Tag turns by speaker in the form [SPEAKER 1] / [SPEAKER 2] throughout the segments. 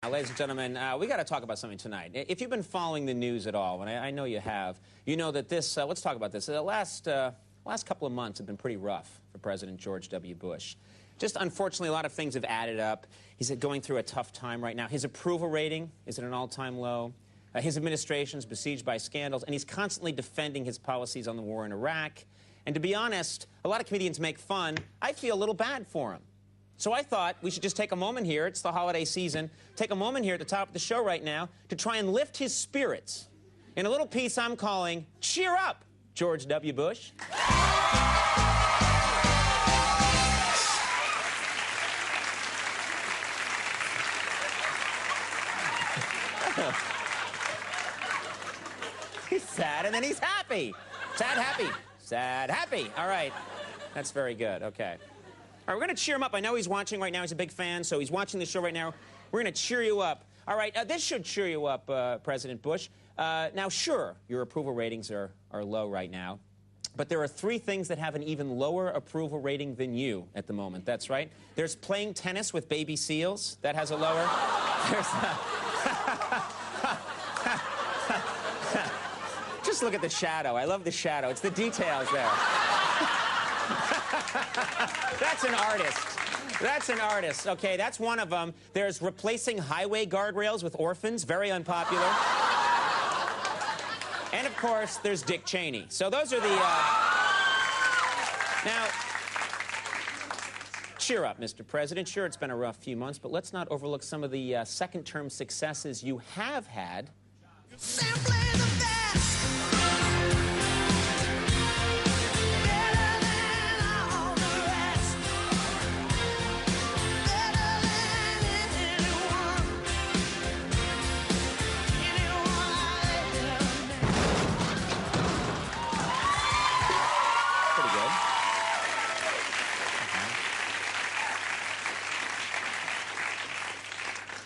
[SPEAKER 1] Now, ladies and gentlemen, we got to talk about something tonight. If you've been following the news at all, and I know you have, you know that this, let's talk about this. The last couple of months have been pretty rough for President George W. Bush. Just unfortunately, a lot of things have added up. He's going through a tough time right now. His approval rating is at an all-time low. His administration is besieged by scandals, and he's constantly defending his policies on the war in Iraq. And to be honest, a lot of comedians make fun. I feel a little bad for him. So I thought we should just take a moment here, it's the holiday season, take a moment here at the top of the show right now to try and lift his spirits in a little piece I'm calling Cheer Up, George W. Bush. He's sad and then he's happy. Sad, happy. Sad, happy. All right. That's very good. Okay. All right, we're going to cheer him up. I know he's watching right now. He's a big fan, so he's watching the show right now. We're going to cheer you up. All right, this should cheer you up, President Bush. Now, sure, your approval ratings are low right now, but there are three things that have an even lower approval rating than you at the moment. That's right. There's playing tennis with baby seals. That has a lower. Just look at the shadow. I love the shadow. It's the details there. That's an artist. That's an artist. Okay, that's one of them. There's replacing highway guardrails with orphans. Very unpopular. And, of course, there's Dick Cheney. So those are the... Now, cheer up, Mr. President. Sure, it's been a rough few months, but let's not overlook some of the second-term successes you have had. Simply the best.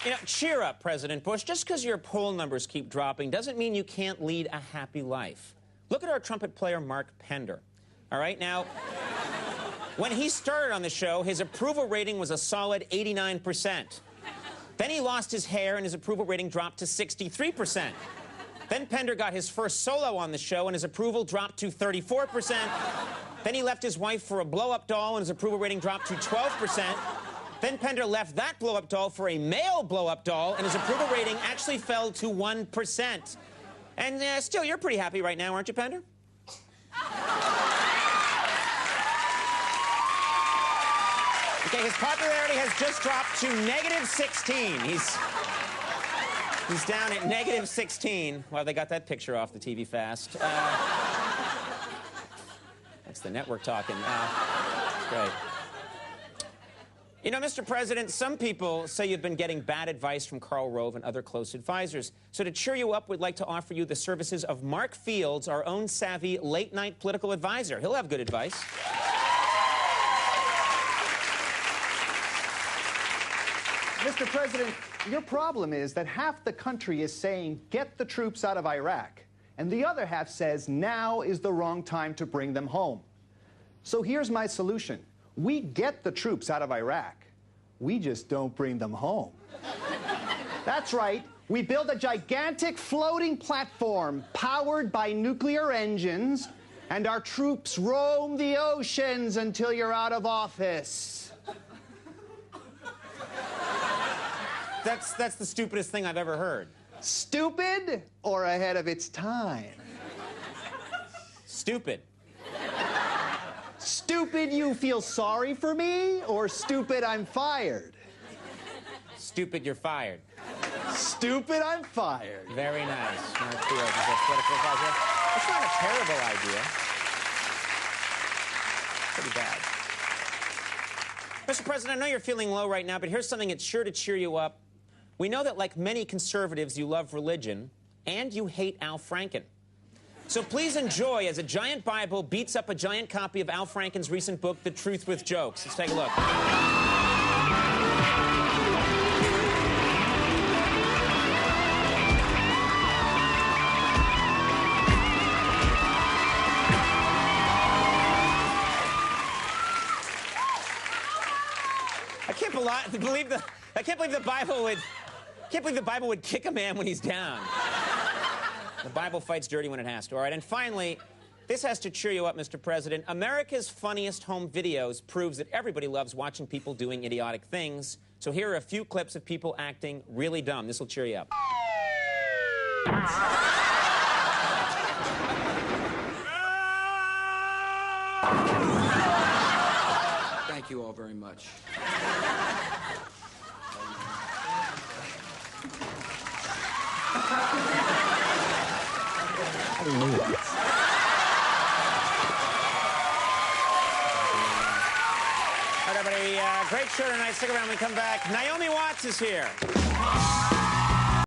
[SPEAKER 1] You know, cheer up, President Bush. Just because your poll numbers keep dropping doesn't mean you can't lead a happy life. Look at our trumpet player, Mark Pender. All right, now, when he started on the show, his approval rating was a solid 89%. Then he lost his hair, and his approval rating dropped to 63%. Then Pender got his first solo on the show, and his approval dropped to 34%. Then he left his wife for a blow-up doll, and his approval rating dropped to 12%. Then Pender left that blow-up doll for a male blow-up doll, and his approval rating actually fell to 1%. And still, you're pretty happy right now, aren't you, Pender? Okay, his popularity has just dropped to -16. He's down at -16. Well, they got that picture off the TV fast. That's the network talking. Great. You know, Mr. President, some people say you've been getting bad advice from Karl Rove and other close advisors. So to cheer you up, we'd like to offer you the services of Mark Fields, our own savvy late-night political advisor. He'll have good advice.
[SPEAKER 2] Mr. President, your problem is that half the country is saying, get the troops out of Iraq, and the other half says, now is the wrong time to bring them home. So here's my solution. We get the troops out of Iraq. We just don't bring them home. That's right. We build a gigantic floating platform powered by nuclear engines, and our troops roam the oceans until you're out of office.
[SPEAKER 1] That's the stupidest thing I've ever heard.
[SPEAKER 2] Stupid or ahead of its time?
[SPEAKER 1] Stupid.
[SPEAKER 2] Stupid, you feel sorry for me, or stupid, I'm fired?
[SPEAKER 1] Stupid, you're fired.
[SPEAKER 2] Stupid, I'm fired.
[SPEAKER 1] Very nice. Mark Fields is a political advisor. It's not a terrible idea. Pretty bad. Mr. President, I know you're feeling low right now, but here's something that's sure to cheer you up. We know that, like many conservatives, you love religion, and you hate Al Franken. So please enjoy as a giant Bible beats up a giant copy of Al Franken's recent book, The Truth with Jokes. Let's take a look. I can't believe the Bible would Can't believe the Bible would kick a man when he's down. The Bible fights dirty when it has to. All right, and finally, this has to cheer you up, Mr. President. America's Funniest Home Videos proves that everybody loves watching people doing idiotic things. So here are a few clips of people acting really dumb. This will cheer you up.
[SPEAKER 3] Thank you all very much.
[SPEAKER 1] All right, everybody, great show tonight. Stick around when we come back. Naomi Watts is here.